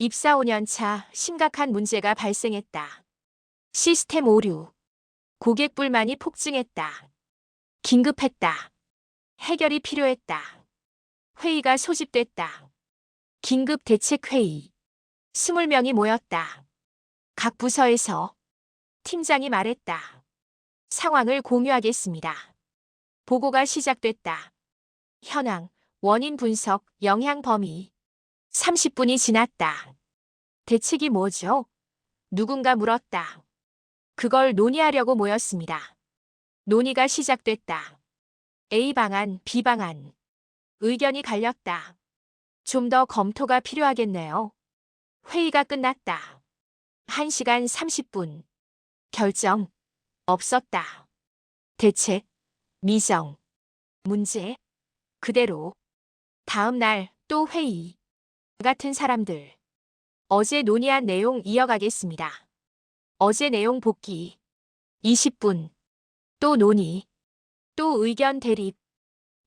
입사 5년 차 심각한 문제가 발생했다. 시스템 오류. 고객 불만이 폭증했다. 긴급했다. 해결이 필요했다. 회의가 소집됐다. 긴급 대책 회의. 20명이 모였다. 각 부서에서 팀장이 말했다. 상황을 공유하겠습니다. 보고가 시작됐다. 현황, 원인 분석, 영향 범위. 30분이 지났다. 대책이 뭐죠? 누군가 물었다. 그걸 논의하려고 모였습니다. 논의가 시작됐다. A 방안, B 방안. 의견이 갈렸다. 좀 더 검토가 필요하겠네요. 회의가 끝났다. 1시간 30분. 결정. 없었다. 대책. 미정. 문제. 그대로. 다음 날 또 회의. 같은 사람들. 어제 논의한 내용 이어가겠습니다. 어제 내용 복기. 20분. 또 논의. 또 의견 대립.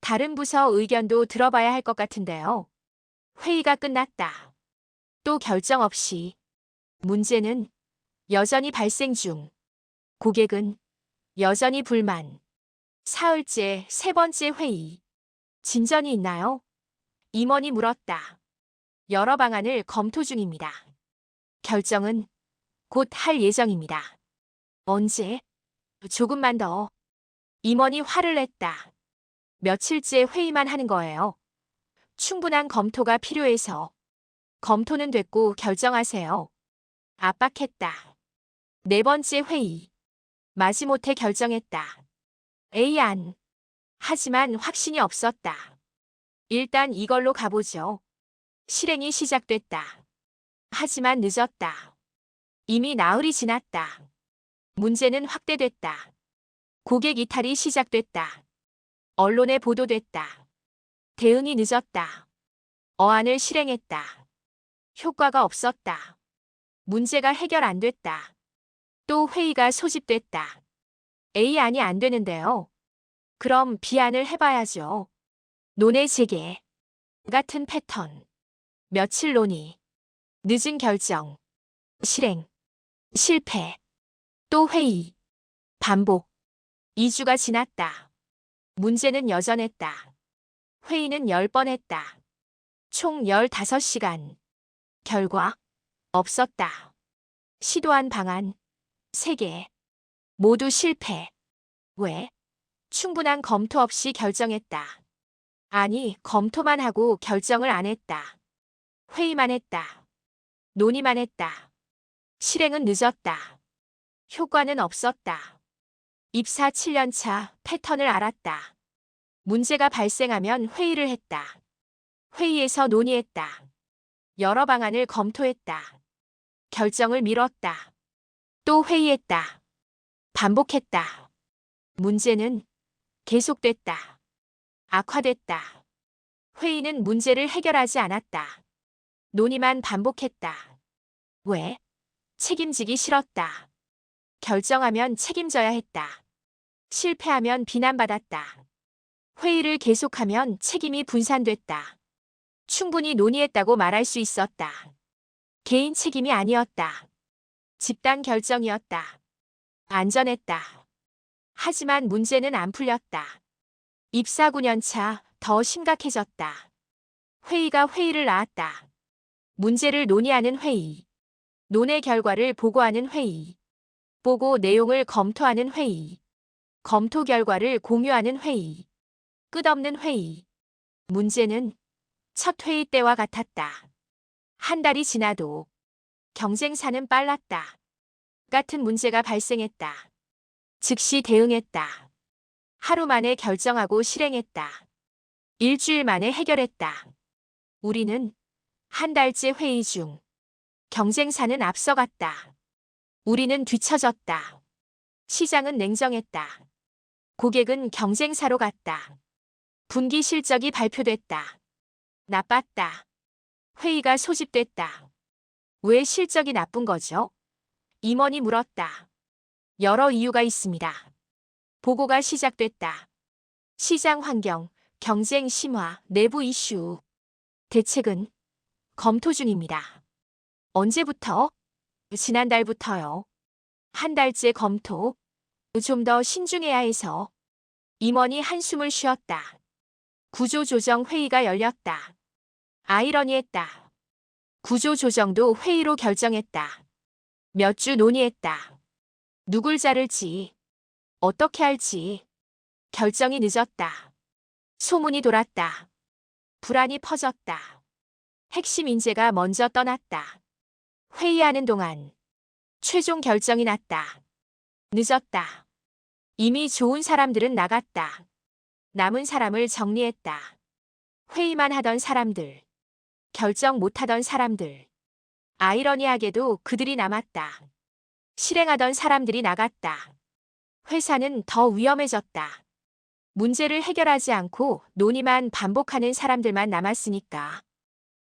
다른 부서 의견도 들어봐야 할 것 같은데요. 회의가 끝났다. 또 결정 없이. 문제는 여전히 발생 중. 고객은 여전히 불만. 사흘째 세 번째 회의. 진전이 있나요? 임원이 물었다. 여러 방안을 검토 중입니다. 결정은 곧 할 예정입니다. 언제? 조금만 더. 임원이 화를 냈다. 며칠째 회의만 하는 거예요. 충분한 검토가 필요해서. 검토는 됐고 결정하세요. 압박했다. 네 번째 회의. 마지못해 결정했다. A 안. 하지만 확신이 없었다. 일단 이걸로 가보죠. 실행이 시작됐다. 하지만 늦었다. 이미 나흘이 지났다. 문제는 확대됐다. 고객 이탈이 시작됐다. 언론에 보도됐다. 대응이 늦었다. 어안을 실행했다. 효과가 없었다. 문제가 해결 안 됐다. 또 회의가 소집됐다. A안이 안 되는데요. 그럼 B안을 해봐야죠. 논의 재개. 같은 패턴. 며칠 논의. 늦은 결정. 실행. 실패. 또 회의. 반복. 2주가 지났다. 문제는 여전했다. 회의는 10번 했다. 총 15시간. 결과. 없었다. 시도한 방안. 3개. 모두 실패. 왜? 충분한 검토 없이 결정했다. 아니, 검토만 하고 결정을 안 했다. 회의만 했다. 논의만 했다. 실행은 늦었다. 효과는 없었다. 입사 7년 차 패턴을 알았다. 문제가 발생하면 회의를 했다. 회의에서 논의했다. 여러 방안을 검토했다. 결정을 미뤘다. 또 회의했다. 반복했다. 문제는 계속됐다. 악화됐다. 회의는 문제를 해결하지 않았다. 논의만 반복했다. 왜? 책임지기 싫었다. 결정하면 책임져야 했다. 실패하면 비난받았다. 회의를 계속하면 책임이 분산됐다. 충분히 논의했다고 말할 수 있었다. 개인 책임이 아니었다. 집단 결정이었다. 안전했다. 하지만 문제는 안 풀렸다. 입사 9년 차 더 심각해졌다. 회의가 회의를 낳았다. 문제를 논의하는 회의. 논의 결과를 보고하는 회의. 보고 내용을 검토하는 회의. 검토 결과를 공유하는 회의. 끝없는 회의. 문제는 첫 회의 때와 같았다. 한 달이 지나도 경쟁사는 빨랐다. 같은 문제가 발생했다. 즉시 대응했다. 하루 만에 결정하고 실행했다. 일주일 만에 해결했다. 우리는 한 달째 회의 중. 경쟁사는 앞서갔다. 우리는 뒤처졌다. 시장은 냉정했다. 고객은 경쟁사로 갔다. 분기 실적이 발표됐다. 나빴다. 회의가 소집됐다. 왜 실적이 나쁜 거죠? 임원이 물었다. 여러 이유가 있습니다. 보고가 시작됐다. 시장 환경, 경쟁 심화, 내부 이슈. 대책은 검토 중입니다. 언제부터? 지난달부터요. 한 달째 검토. 좀 더 신중해야 해서. 임원이 한숨을 쉬었다. 구조조정 회의가 열렸다. 아이러니했다. 구조조정도 회의로 결정했다. 몇 주 논의했다. 누굴 자를지, 어떻게 할지. 결정이 늦었다. 소문이 돌았다. 불안이 퍼졌다. 핵심 인재가 먼저 떠났다. 회의하는 동안 최종 결정이 났다. 늦었다. 이미 좋은 사람들은 나갔다. 남은 사람을 정리했다. 회의만 하던 사람들, 결정 못하던 사람들. 아이러니하게도 그들이 남았다. 실행하던 사람들이 나갔다. 회사는 더 위험해졌다. 문제를 해결하지 않고 논의만 반복하는 사람들만 남았으니까.